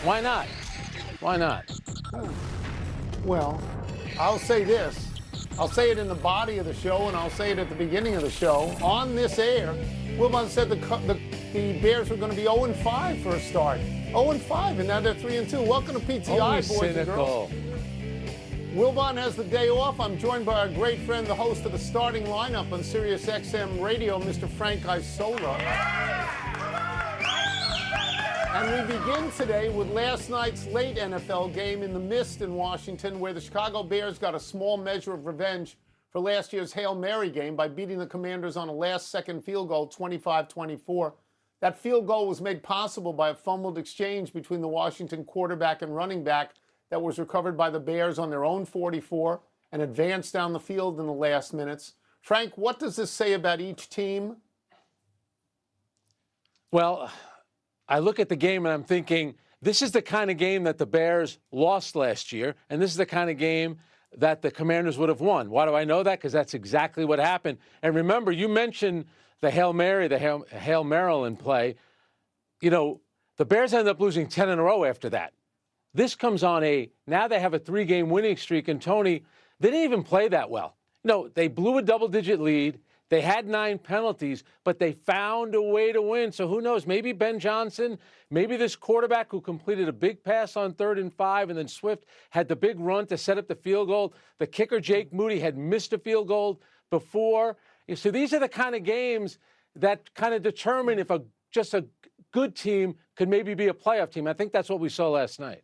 Why not? Why not? Well, I'll say this. I'll say it in the body of the show, and I'll say it at the beginning of the show. On this air, Wilbon said the Bears were going to be 0-5 for a start. 0-5, and now they're 3-2. Welcome to PTI, boys and girls. Wilbon has the day off. I'm joined by our great friend, the host of the starting lineup on Sirius XM Radio, Mr. Frank Isola. And we begin today with last night's late NFL game in the mist in Washington, where the Chicago Bears got a small measure of revenge for last year's Hail Mary game by beating the Commanders on a last-second field goal, 25-24. That field goal was made possible by a fumbled exchange between the Washington quarterback and running back that was recovered by the Bears on their own 44 and advanced down the field in the last minutes. Frank, what does this say about each team? Well, I look at the game and I'm thinking, this is the kind of game that the Bears lost last year, and this is the kind of game that the Commanders would have won. Why do I know that? Because that's exactly what happened. And remember, you mentioned the Hail Mary, the Hail Maryland play. You know, the Bears ended up losing 10 in a row after that. This comes on now they have a 3-game winning streak, and Tony, they didn't even play that well. No, they blew a double-digit lead. They had 9 penalties, but they found a way to win. So who knows? Maybe Ben Johnson, maybe this quarterback who completed a big pass on 3rd and 5, and then Swift had the big run to set up the field goal. The kicker, Jake Moody, had missed a field goal before. So these are the kind of games that kind of determine if just a good team could maybe be a playoff team. I think that's what we saw last night.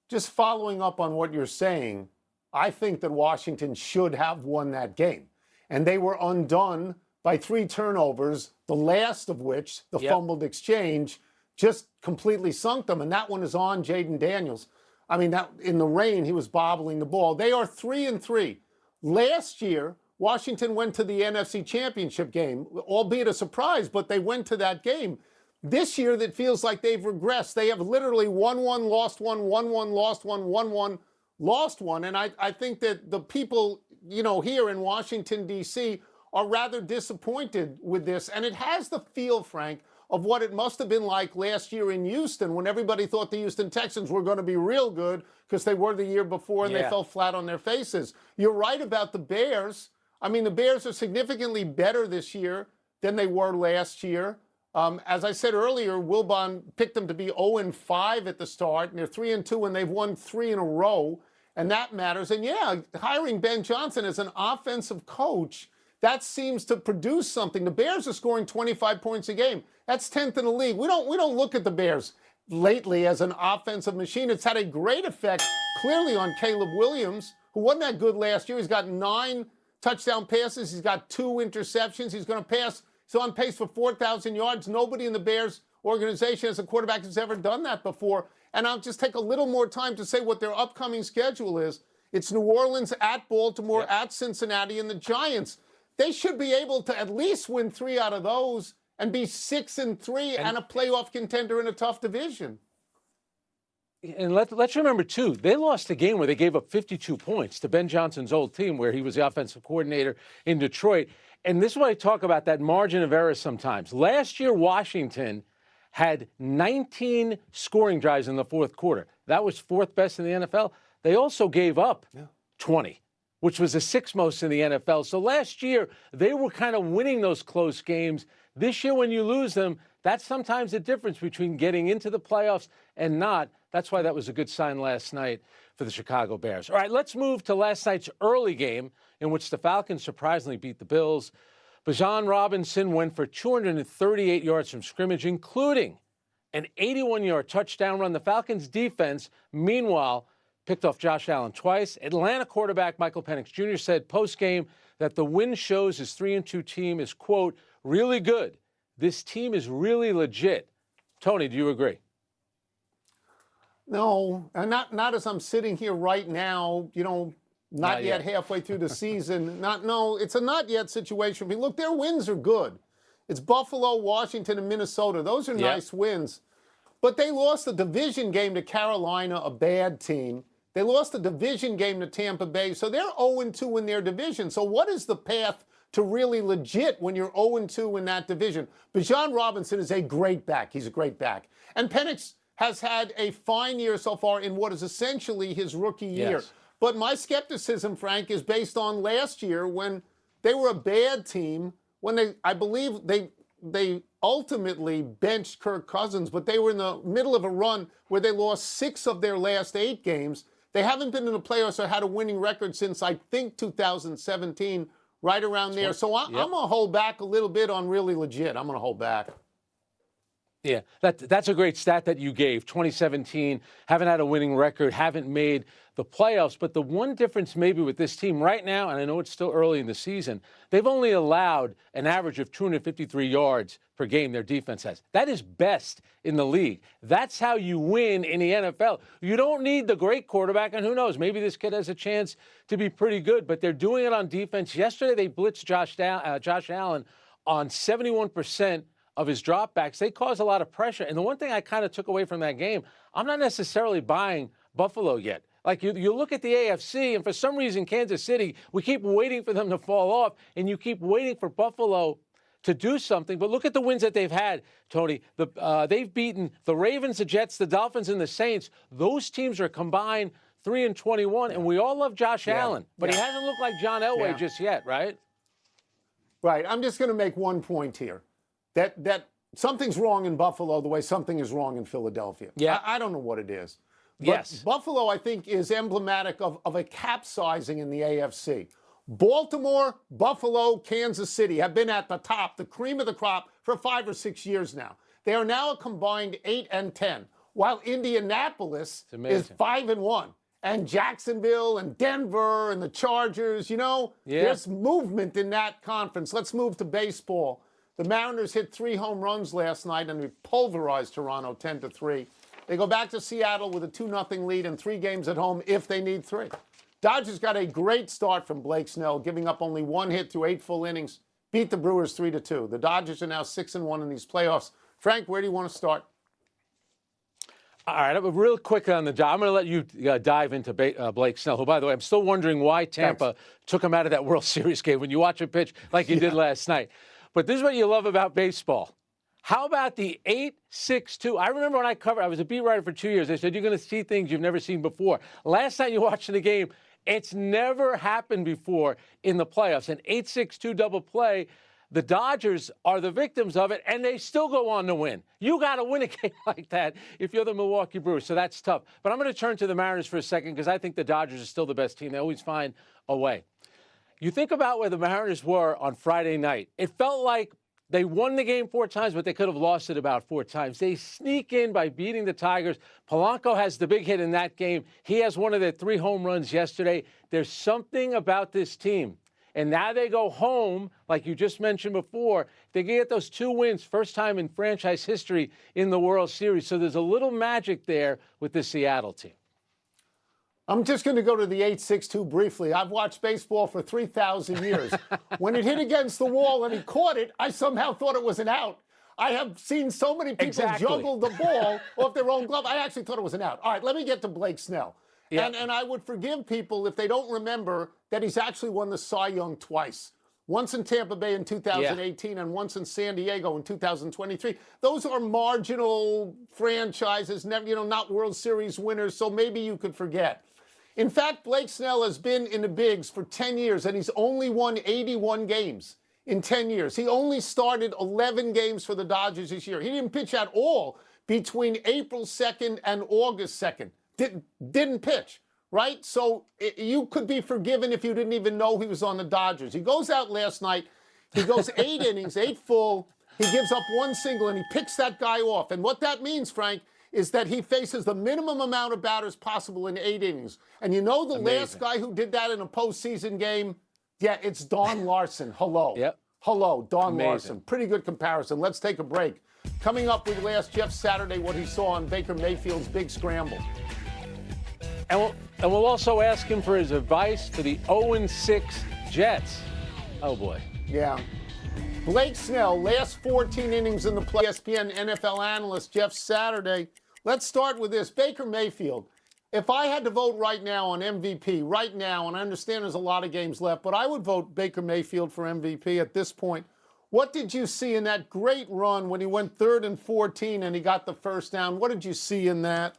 Just following up on what you're saying, I think that Washington should have won that game. And they were undone by 3 turnovers, the last of which, the fumbled exchange, just completely sunk them. And that one is on Jaden Daniels. I mean, that in the rain, he was bobbling the ball. They are 3-3. Last year, Washington went to the NFC Championship game, albeit a surprise, but they went to that game. This year, that feels like they've regressed. They have literally won one, lost one, won one, lost one, won one, lost one. And I think that the people, here in Washington, D.C., are rather disappointed with this. And it has the feel, Frank, of what it must have been like last year in Houston when everybody thought the Houston Texans were going to be real good because they were the year before and they fell flat on their faces. You're right about the Bears. I mean, the Bears are significantly better this year than they were last year. As I said earlier, Wilbon picked them to be 0-5 at the start, and they're 3-2, and they've won 3 in a row, and that matters. And hiring Ben Johnson as an offensive coach, that seems to produce something. The Bears are scoring 25 points a game. That's 10th in the league. We don't look at the Bears lately as an offensive machine. It's had a great effect, clearly, on Caleb Williams, who wasn't that good last year. He's got 9 touchdown passes. He's got 2 interceptions. He's going to pass. He's on pace for 4,000 yards. Nobody in the Bears organization as a quarterback has ever done that before. And I'll just take a little more time to say what their upcoming schedule is. It's New Orleans, at Baltimore, at Cincinnati, and the Giants. They should be able to at least win 3 out of those and be 6-3 and a playoff contender in a tough division. And let's remember, too, they lost a game where they gave up 52 points to Ben Johnson's old team, where he was the offensive coordinator in Detroit. And this is why I talk about that margin of error sometimes. Last year, Washington had 19 scoring drives in the fourth quarter. That was 4th best in the NFL. They also gave up 20, which was the 6th most in the NFL. So last year, they were kind of winning those close games. This year, when you lose them, that's sometimes the difference between getting into the playoffs and not. That's why that was a good sign last night for the Chicago Bears. All right, let's move to last night's early game in which the Falcons surprisingly beat the Bills. Bijan Robinson went for 238 yards from scrimmage, including an 81-yard touchdown run. The Falcons' defense, meanwhile, picked off Josh Allen twice. Atlanta quarterback Michael Penix Jr. said post-game that the win shows his 3-2 team is, quote, really good. This team is really legit. Tony, do you agree? No, and not as I'm sitting here right now, not yet halfway through the season. It's a not yet situation. I mean, look, their wins are good. It's Buffalo, Washington, and Minnesota. Those are nice wins. But they lost the division game to Carolina, a bad team. They lost the division game to Tampa Bay. So they're 0-2 in their division. So what is the path to really legit when you're 0-2 in that division. Bijan Robinson is a great back. He's a great back. And Penix has had a fine year so far in what is essentially his rookie year. Yes. But my skepticism, Frank, is based on last year when they were a bad team, when I believe they ultimately benched Kirk Cousins, but they were in the middle of a run where they lost 6 of their last 8 games. They haven't been in the playoffs or had a winning record since, I think, 2017, right around there. So I'm going to hold back a little bit on really legit. I'm going to hold back. Yeah, that's a great stat that you gave. 2017, haven't had a winning record, haven't made the playoffs. But the one difference maybe with this team right now, and I know it's still early in the season, they've only allowed an average of 253 yards per game their defense has. That is best in the league. That's how you win in the NFL. You don't need the great quarterback, and who knows, maybe this kid has a chance to be pretty good, but they're doing it on defense. Yesterday they blitzed Josh Allen on 71% of his dropbacks. They cause a lot of pressure. And the one thing I kind of took away from that game, I'm not necessarily buying Buffalo yet. Like you look at the AFC, and for some reason, Kansas City, we keep waiting for them to fall off, and you keep waiting for Buffalo to do something. But look at the wins that they've had, Tony. They've beaten the Ravens, the Jets, the Dolphins, and the Saints. Those teams are combined 3-21, and we all love Josh Allen, but he hasn't looked like John Elway just yet, right? Right. I'm just going to make one point here. That something's wrong in Buffalo the way something is wrong in Philadelphia. Yeah. I don't know what it is. But Yes. Buffalo, I think, is emblematic of a capsizing in the AFC. Baltimore, Buffalo, Kansas City have been at the top, the cream of the crop, for 5 or 6 years now. They are now a combined 8-10, while Indianapolis is 5-1. And Jacksonville and Denver and the Chargers, there's movement in that conference. Let's move to baseball. The Mariners hit 3 home runs last night and we pulverized Toronto 10-3. They go back to Seattle with a 2-0 lead and 3 games at home if they need 3. Dodgers got a great start from Blake Snell, giving up only 1 hit through 8 full innings. Beat the Brewers 3-2. The Dodgers are now 6-1 in these playoffs. Frank, where do you want to start? All right, real quick on the job. I'm going to let you dive into Blake Snell, who, by the way, I'm still wondering why Tampa took him out of that World Series game when you watch him pitch like you did last night. But this is what you love about baseball. How about the 8-6-2? I remember when I was a beat writer for 2 years. They said, you're going to see things you've never seen before. Last night you watched the game. It's never happened before in the playoffs. An 8-6-2 double play. The Dodgers are the victims of it, and they still go on to win. You got to win a game like that if you're the Milwaukee Brewers, so that's tough. But I'm going to turn to the Mariners for a second because I think the Dodgers are still the best team. They always find a way. You think about where the Mariners were on Friday night. It felt like they won the game 4 times, but they could have lost it about 4 times. They sneak in by beating the Tigers. Polanco has the big hit in that game. He has one of their 3 home runs yesterday. There's something about this team. And now they go home, like you just mentioned before. They get those 2 wins, first time in franchise history in the World Series. So there's a little magic there with the Seattle team. I'm just going to go to the 8-6-2 briefly. I've watched baseball for 3,000 years. When it hit against the wall and he caught it, I somehow thought it was an out. I have seen so many people juggle the ball off their own glove. I actually thought it was an out. All right, let me get to Blake Snell. Yeah. And I would forgive people if they don't remember that he's actually won the Cy Young twice. Once in Tampa Bay in 2018 and once in San Diego in 2023. Those are marginal franchises, never, not World Series winners, so maybe you could forget. In fact, Blake Snell has been in the bigs for 10 years, and he's only won 81 games in 10 years. He only started 11 games for the Dodgers this year. He didn't pitch at all between April 2nd and August 2nd. Didn't pitch, right? So you could be forgiven if you didn't even know he was on the Dodgers. He goes out last night. He goes 8 innings, 8 full. He gives up 1 single, and he picks that guy off. And what that means, Frank, is that he faces the minimum amount of batters possible in 8 innings. And the last guy who did that in a postseason game, it's Don Larson. Hello. Yep. Hello, Don Larson. Pretty good comparison. Let's take a break. Coming up, we will ask Jeff Saturday what he saw on Baker Mayfield's big scramble. And we'll also ask him for his advice for the 0-6 Jets. Oh, boy. Yeah. Blake Snell, last 14 innings in the play. ESPN NFL analyst Jeff Saturday. Let's start with this. Baker Mayfield. If I had to vote right now on MVP, right now, and I understand there's a lot of games left, but I would vote Baker Mayfield for MVP at this point. What did you see in that great run when he went 3rd and 14 and he got the first down? What did you see in that?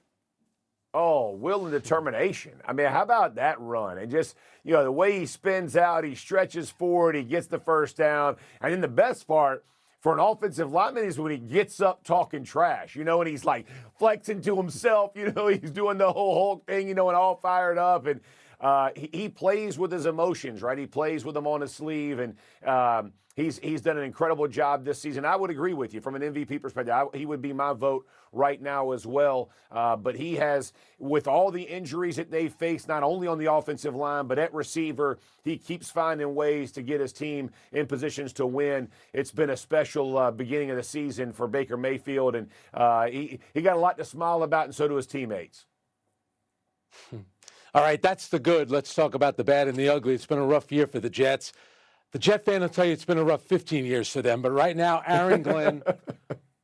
Oh, will and determination. I mean, how about that run? And just, you know, the way he spins out, he stretches forward, he gets the first down. And then the best part for an offensive lineman is when he gets up talking trash, you know, and he's like flexing to himself, you know, he's doing the whole Hulk thing, you know, and all fired up. And he plays with his emotions, right? He plays with them on his sleeve. And he's done an incredible job this season. I would agree with you from an MVP perspective. He would be my vote right now as well. But he has, with all the injuries that they faced, not only on the offensive line, but at receiver, he keeps finding ways to get his team in positions to win. It's been a special beginning of the season for Baker Mayfield, and he got a lot to smile about, and so do his teammates. All right, that's the good. Let's talk about the bad and the ugly. It's been a rough year for the Jets. The Jet fan will tell you it's been a rough 15 years for them. But right now, Aaron Glenn,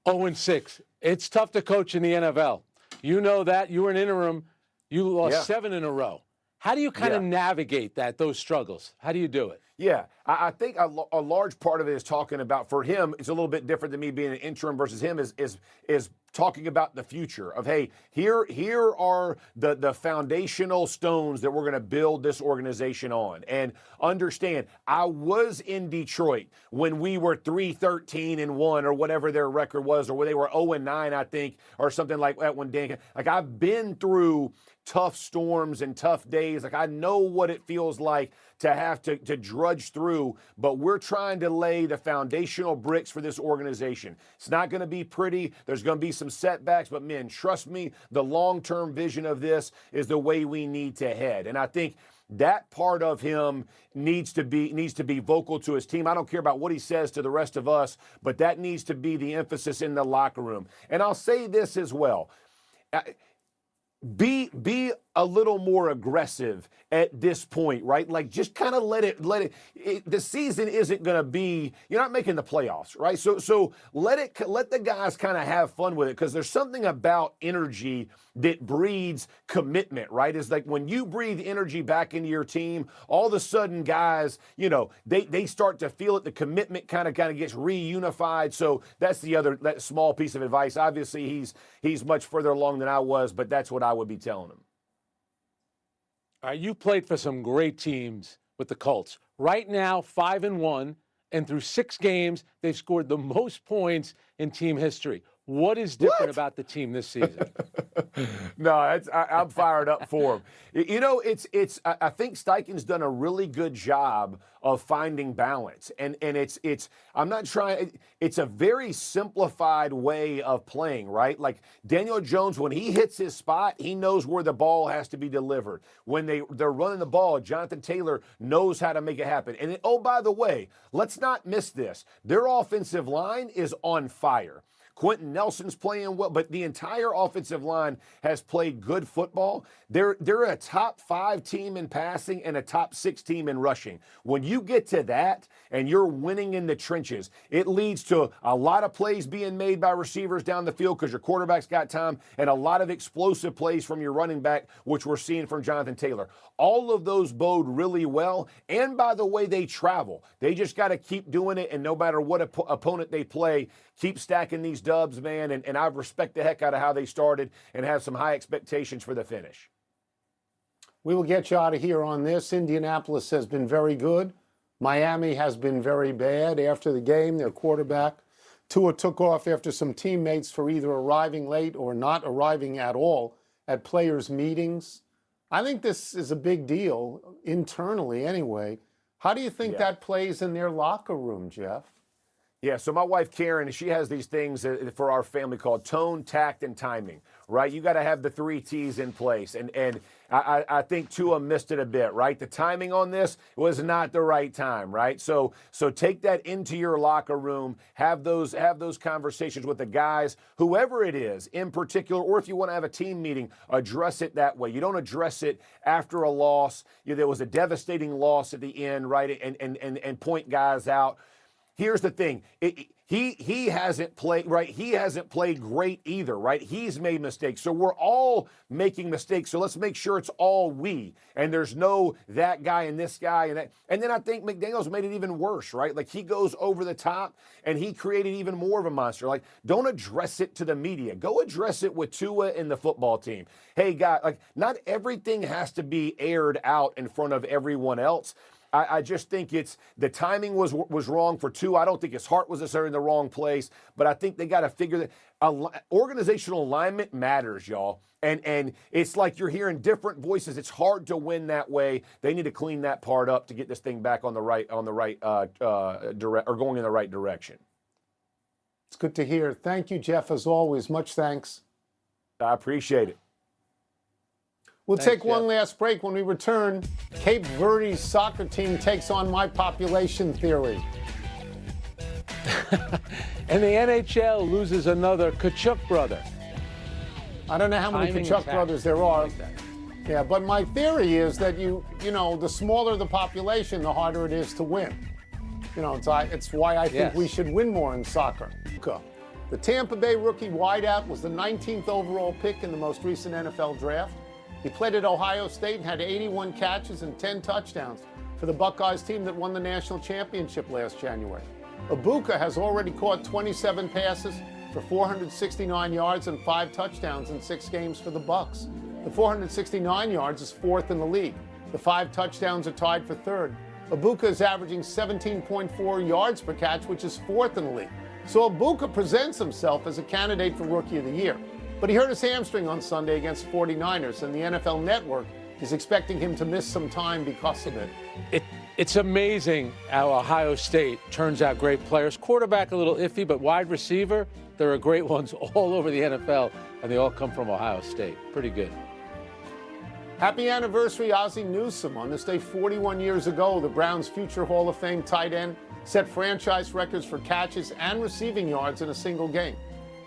0-6. It's tough to coach in the NFL. You know that. You were an interim. You lost 7 in a row. How do you kind of navigate those struggles? How do you do it? Yeah, I think a large part of it is talking about, for him, it's a little bit different than me being an interim versus him, is talking about the future of, hey, here are the foundational stones that we're going to build this organization on. And understand, I was in Detroit when we were 3-13-1 or whatever their record was, or where they were 0-9, I think, or something like that when Dan, like, I've been through tough storms and tough days. Like, I know what it feels like to have to drudge through, but we're trying to lay the foundational bricks for this organization. It's not going to be pretty. There's going to be some setbacks, but man, trust me, the long-term vision of this is the way we need to head. And I think that part of him needs to be vocal to his team. I don't care about what he says to the rest of us, but that needs to be the emphasis in the locker room. And I'll say this as well. Be a little more aggressive at this point, right? Like, just kind of let it. The season isn't going to be, you're not making the playoffs, right? So let the guys kind of have fun with it, because there's something about energy that breeds commitment, right? It's like when you breathe energy back into your team, all of a sudden, guys, you know, they start to feel it. The commitment kind of gets reunified. So that's that small piece of advice. Obviously, he's much further along than I was, but that's what I would be telling him. All right, you played for some great teams with the Colts. Right now, 5-1, and through 6 games, they've scored the most points in team history. What is different about the team this season? No, I'm fired up for him. You know, I think Steichen's done a really good job of finding balance, and I'm not trying. It's a very simplified way of playing, right? Like Daniel Jones, when he hits his spot, he knows where the ball has to be delivered. When they're running the ball, Jonathan Taylor knows how to make it happen. And oh, by the way, let's not miss this. Their offensive line is on fire. Quentin Nelson's playing well, but the entire offensive line has played good football. They're a top 5 team in passing and a top 6 team in rushing. When you get to that and you're winning in the trenches, it leads to a lot of plays being made by receivers down the field because your quarterback's got time, and a lot of explosive plays from your running back, which we're seeing from Jonathan Taylor. All of those bode really well. And by the way, they travel. They just got to keep doing it, and no matter what opponent they play, keep stacking these dubs, man, and I respect the heck out of how they started and have some high expectations for the finish. We will get you out of here on this. Indianapolis has been very good. Miami has been very bad. After the game, their quarterback, Tua, took off after some teammates for either arriving late or not arriving at all at players' meetings. I think this is a big deal, internally anyway. How do you think that plays in their locker room, Jeff? Yeah, so my wife, Karen, she has these things for our family called tone, tact, and timing, right? You got to have the 3 T's in place. And I think Tua missed it a bit, right? The timing on this was not the right time, right? So take that into your locker room, have those conversations with the guys, whoever it is in particular, or if you want to have a team meeting, address it that way. You don't address it after a loss. There was a devastating loss at the end, right? And point guys out. here's the thing. He hasn't played right. He hasn't played great either, right? He's made mistakes. So we're all making mistakes. So let's make sure it's all we. And there's no that guy and this guy and that. And then I think McDaniels made it even worse, right? Like he goes over the top and he created even more of a monster. Like don't address it to the media. Go address it with Tua and the football team. Hey, guy, like not everything has to be aired out in front of everyone else. I just think the timing was wrong for Tua. I don't think his heart was necessarily in the wrong place, but I think they got to figure that organizational alignment matters, y'all. And it's like you're hearing different voices. It's hard to win that way. They need to clean that part up to get this thing back on the right going in the right direction. It's good to hear. Thank you, Jeff, as always. Much thanks. I appreciate it. We'll Thanks, take one Jeff. last break. When we return, Cape Verde's soccer team takes on my population theory. And the NHL loses another Kachuk brother. I don't know how many Timing Kachuk is brothers happening. there are. Like that. Yeah, but my theory is that you know, the smaller the population, the harder it is to win. You know, it's why I think Yes. we should win more in soccer. The Tampa Bay rookie wideout was the 19th overall pick in the most recent NFL draft. He played at Ohio State and had 81 catches and 10 touchdowns for the Buckeyes team that won the national championship last January. Ibuka has already caught 27 passes for 469 yards and 5 touchdowns in 6 games for the Bucks. The 469 yards is 4th in the league. The 5 touchdowns are tied for 3rd. Ibuka is averaging 17.4 yards per catch, which is 4th in the league. So Ibuka presents himself as a candidate for Rookie of the Year. But he hurt his hamstring on Sunday against 49ers, and the NFL Network is expecting him to miss some time because of it. It's amazing how Ohio State turns out great players. Quarterback a little iffy, but wide receiver, there are great ones all over the NFL, and they all come from Ohio State. Pretty good. Happy anniversary, Ozzie Newsome. On this day 41 years ago, the Browns' future Hall of Fame tight end set franchise records for catches and receiving yards in a single game.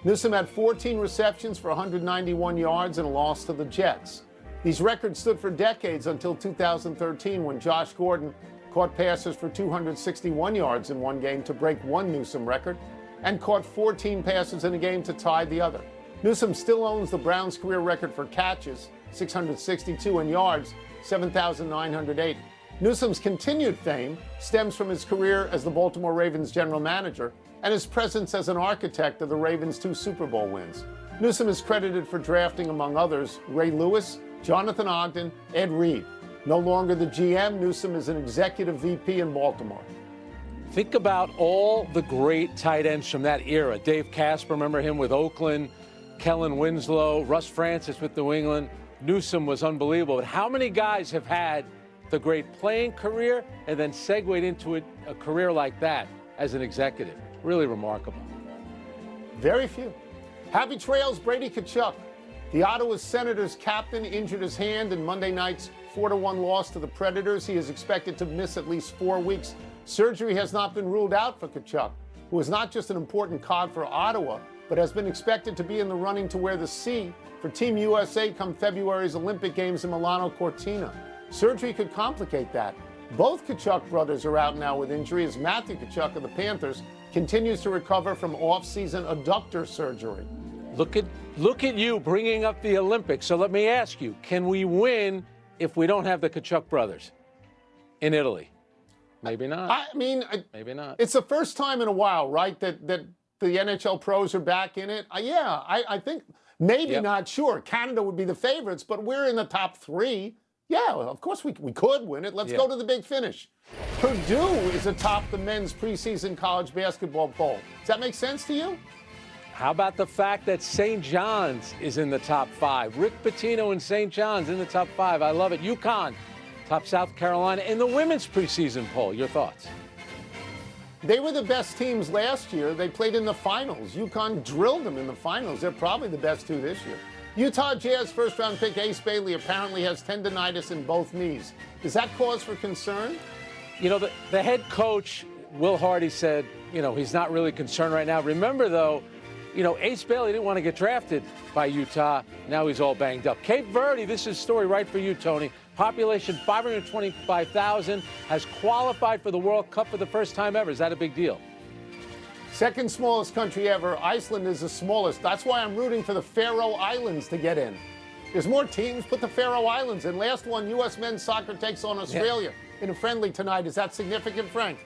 Newsome had 14 receptions for 191 yards and a loss to the Jets. These records stood for decades until 2013 when Josh Gordon caught passes for 261 yards in one game to break one Newsome record and caught 14 passes in a game to tie the other. Newsome still owns the Browns' career record for catches, 662, and yards, 7,980. Newsome's continued fame stems from his career as the Baltimore Ravens general manager and his presence as an architect of the Ravens' 2 Super Bowl wins. Newsome is credited for drafting, among others, Ray Lewis, Jonathan Ogden, Ed Reed. No longer the GM, Newsome is an executive VP in Baltimore. Think about all the great tight ends from that era. Dave Casper, remember him with Oakland, Kellen Winslow, Russ Francis with New England. Newsome was unbelievable. But how many guys have had the great playing career and then segued into a career like that as an executive? Really remarkable. Very few. Happy trails, Brady Tkachuk. The Ottawa Senators captain injured his hand in Monday night's 4-1 loss to the Predators. He is expected to miss at least 4 weeks. Surgery has not been ruled out for Tkachuk, who is not just an important cog for Ottawa, but has been expected to be in the running to wear the C for Team USA come February's Olympic Games in Milano Cortina. Surgery could complicate that. Both Tkachuk brothers are out now with injury as Matthew Tkachuk of the Panthers continues to recover from off-season adductor surgery. Look at you bringing up the Olympics. So let me ask you, can we win if we don't have the Tkachuk brothers in Italy? Maybe not. I mean, Maybe not. it's the first time in a while, right, that the NHL pros are back in it. I think maybe not sure. Canada would be the favorites, but we're in the top 3. Yeah, of course we could win it. Let's go to the big finish. Purdue is atop the men's preseason college basketball poll. Does that make sense to you? How about the fact that St. John's is in the top 5? Rick Pitino and St. John's in the top 5. I love it. UConn, top South Carolina in the women's preseason poll. Your thoughts? They were the best teams last year. They played in the finals. UConn drilled them in the finals. They're probably the best 2 this year. Utah Jazz first-round pick Ace Bailey apparently has tendonitis in both knees. Is that cause for concern? You know, the head coach, Will Hardy, said, he's not really concerned right now. Remember, though, Ace Bailey didn't want to get drafted by Utah. Now he's all banged up. Cape Verde, this is a story right for you, Tony. Population 525,000, has qualified for the World Cup for the first time ever. Is that a big deal? Second smallest country ever. Iceland is the smallest. That's why I'm rooting for the Faroe Islands to get in. There's more teams. Put the Faroe Islands in. Last one, U.S. men's soccer takes on Australia in a friendly tonight. Is that significant, Frank?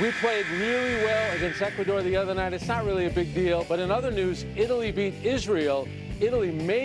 We played really well against Ecuador the other night. It's not really a big deal. But in other news, Italy beat Israel. Italy may